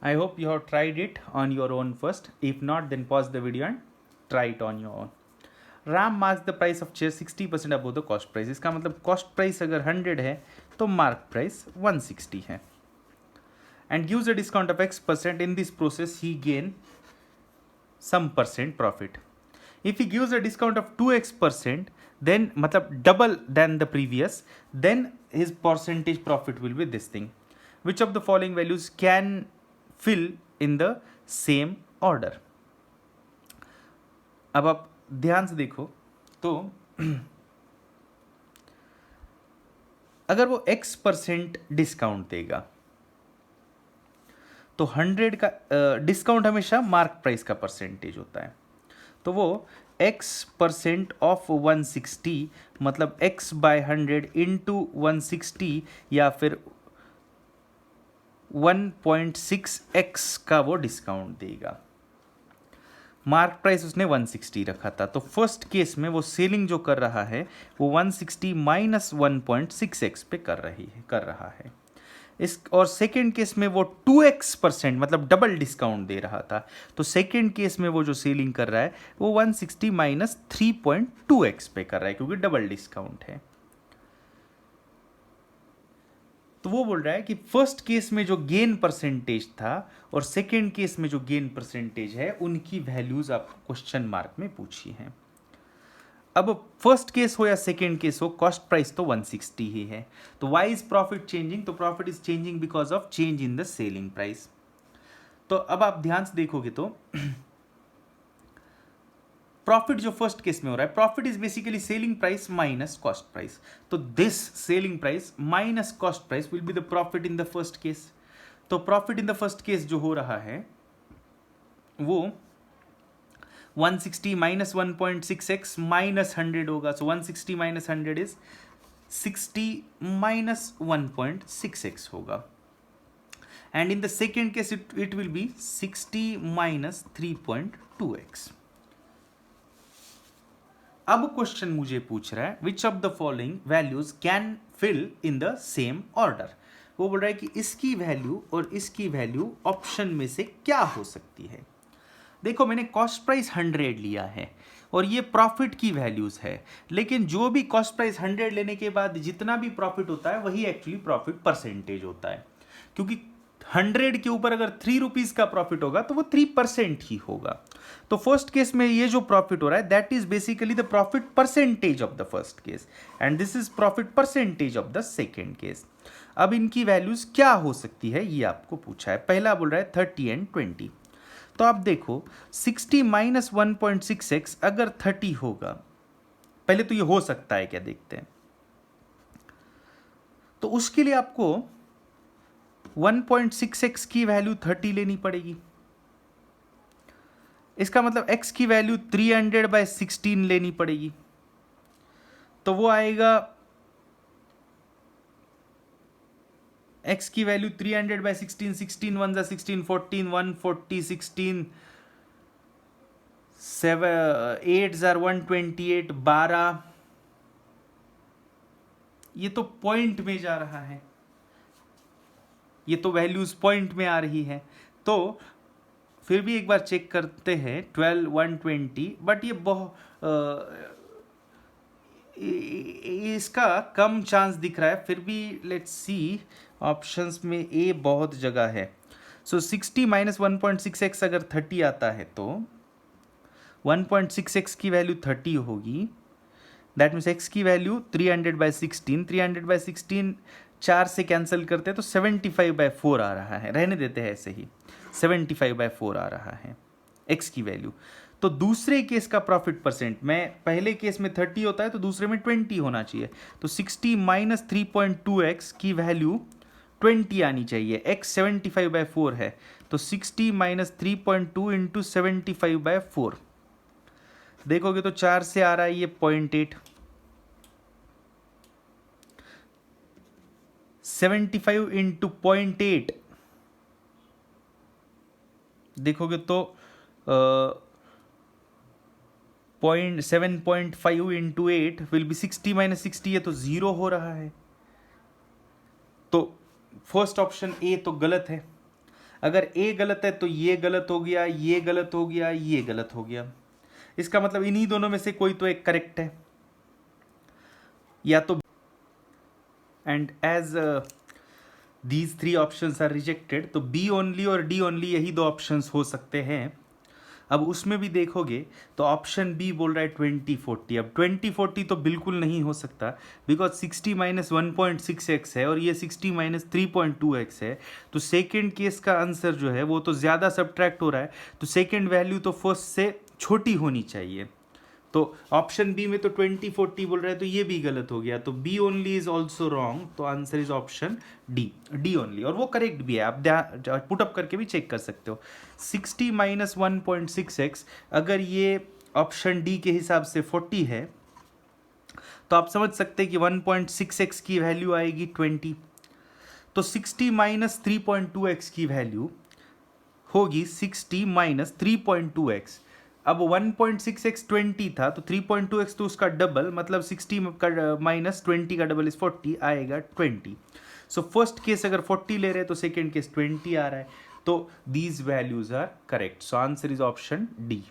I hope you have tried it on your own first. If not, then pause the video and try it on your own. RAM marks the price of chair 60% above the cost price. इसका मतलब cost price अगर 100 है तो mark price 160 है. And gives a discount of X%. In this process he gain some percent profit. If he gives a discount of 2x%, then मतलब double than the previous, then his percentage profit will be this thing. Which of the following values can fill in the same order? अब आप ध्यान से देखो तो अगर वो x% discount देगा तो 100 का डिस्काउंट हमेशा मार्क प्राइस का परसेंटेज होता है, तो वो x% ऑफ 160 मतलब x बाय 100 इंटू 160 या फिर 1.6x का वो डिस्काउंट देगा. मार्क प्राइस उसने 160 रखा था, तो फर्स्ट केस में वो सेलिंग जो कर रहा है वो 160 माइनस 1.6x पे कर रहा है. इस और सेकेंड केस में वो 2x% मतलब डबल डिस्काउंट दे रहा था, तो सेकेंड केस में वो जो सेलिंग कर रहा है वो 160 माइनस 3.2x पे कर रहा है क्योंकि डबल डिस्काउंट है. तो वो बोल रहा है कि फर्स्ट केस में जो गेन परसेंटेज था और सेकेंड केस में जो गेन परसेंटेज है उनकी वैल्यूज आपको क्वेश्चन मार्क में पूछी हैं. अब फर्स्ट केस हो या सेकेंड केस हो, कॉस्ट प्राइस तो 160 ही है. तो वाई इज प्रॉफिट चेंजिंग? तो profit is changing because of change in the selling price. तो अब आप ध्यान से देखोगे तो प्रॉफिट जो फर्स्ट केस में हो रहा है, profit is basically selling price minus cost price. तो this selling price minus cost price will be the profit in the first case. तो profit in the first case जो हो रहा है वो 160 माइनस 1.6x माइनस 100 होगा. सो 160 माइनस 100 इज 60 माइनस 1.6x होगा. And in the second case it will be 60 minus 3.2x. अब question मुझे पूछ रहा है which of the following values can fill in the same order. वो बोल रहा है कि इसकी वैल्यू और इसकी वैल्यू ऑप्शन में से क्या हो सकती है. देखो मैंने कॉस्ट प्राइस 100 लिया है और ये प्रॉफिट की वैल्यूज है, लेकिन जो भी कॉस्ट प्राइस 100 लेने के बाद जितना भी प्रॉफिट होता है वही एक्चुअली प्रॉफिट परसेंटेज होता है, क्योंकि 100 के ऊपर अगर 3 रुपीज का प्रॉफिट होगा तो वो 3% ही होगा. तो फर्स्ट केस में ये जो प्रॉफिट हो रहा है that is basically the profit percentage of the first case and this is profit percentage of the second case. अब इनकी वैल्यूज क्या हो सकती है ये आपको पूछा है. पहला बोल रहा है 30 एंड 20. तो आप देखो 60 माइनस 1.6x अगर 30 होगा, पहले तो ये हो सकता है क्या देखते हैं. तो उसके लिए आपको 1.6x की वैल्यू 30 लेनी पड़ेगी. इसका मतलब x की वैल्यू 300/16 लेनी पड़ेगी. तो वो आएगा x की वैल्यू 300/16, 16 1 16, 14 140, 16 7 8 128, 12. ये तो पॉइंट में जा रहा है, ये तो वैल्यूज पॉइंट में आ रही है. तो फिर भी एक बार चेक करते हैं 12 120, बट ये इसका कम चांस दिख रहा है. फिर भी लेट्स सी, ऑप्शंस में ए बहुत जगह है. सो 60 माइनस 1.6x अगर 30 आता है तो 1.6x की वैल्यू 30 होगी. दैट मीन्स x की वैल्यू 300/16, 300/16 4 से कैंसिल करते हैं तो 75/4 आ रहा है. रहने देते हैं ऐसे ही, 75/4 आ रहा है x की वैल्यू. तो दूसरे केस का प्रॉफिट परसेंट में पहले केस में 30 होता है तो दूसरे में 20 होना चाहिए. तो 60 माइनस 3.2x की वैल्यू 20 आनी चाहिए. x 75/4 है तो 60 माइनस 3.2 इंटू 75/4 देखोगे तो 4 से आ रहा है ये 0.8. 75 इंटू 0.8 देखोगे तो 7.5 इंटू 8 विल बी 60 माइनस 60. ये तो 0 हो रहा है. तो फर्स्ट ऑप्शन ए तो गलत है. अगर ए गलत है तो ये गलत हो गया, ये गलत हो गया, ये गलत हो गया। इसका मतलब इन्हीं दोनों में से कोई तो एक करेक्ट है, या तो and as these three options are rejected, तो बी ओनली और डी ओनली यही दो ऑप्शंस हो सकते हैं। अब उसमें भी देखोगे तो ऑप्शन बी बोल रहा है 2040। अब 2040 तो बिल्कुल नहीं हो सकता, बिकॉज 60 माइनस 1.6x है और ये 60 माइनस 3.2x है। तो सेकेंड केस का आंसर जो है वो तो ज़्यादा सब्ट्रैक्ट हो रहा है, तो सेकेंड वैल्यू तो फर्स्ट से छोटी होनी चाहिए। तो ऑप्शन बी में तो 2040 बोल रहा है, तो ये भी गलत हो गया, तो B only is also wrong. तो answer is option D only, और वो करेक्ट भी है। आप पुटअप करके भी चेक कर सकते हो। 60 माइनस 1.6x, अगर ये ऑप्शन डी के हिसाब से 40 है, तो आप समझ सकते हैं कि 1.6x की वैल्यू आएगी 20। तो 60 माइनस 3.2x की वैल्यू होगी 60 माइनस 3.2x। अब 1.6x 20 था, तो 3.2x तो उसका डबल, मतलब 60 का माइनस 20 का डबल इज 40, आएगा 20। सो फर्स्ट केस अगर 40 ले रहे हैं तो सेकेंड केस 20 आ रहा है। तो these values are correct, so answer is option D.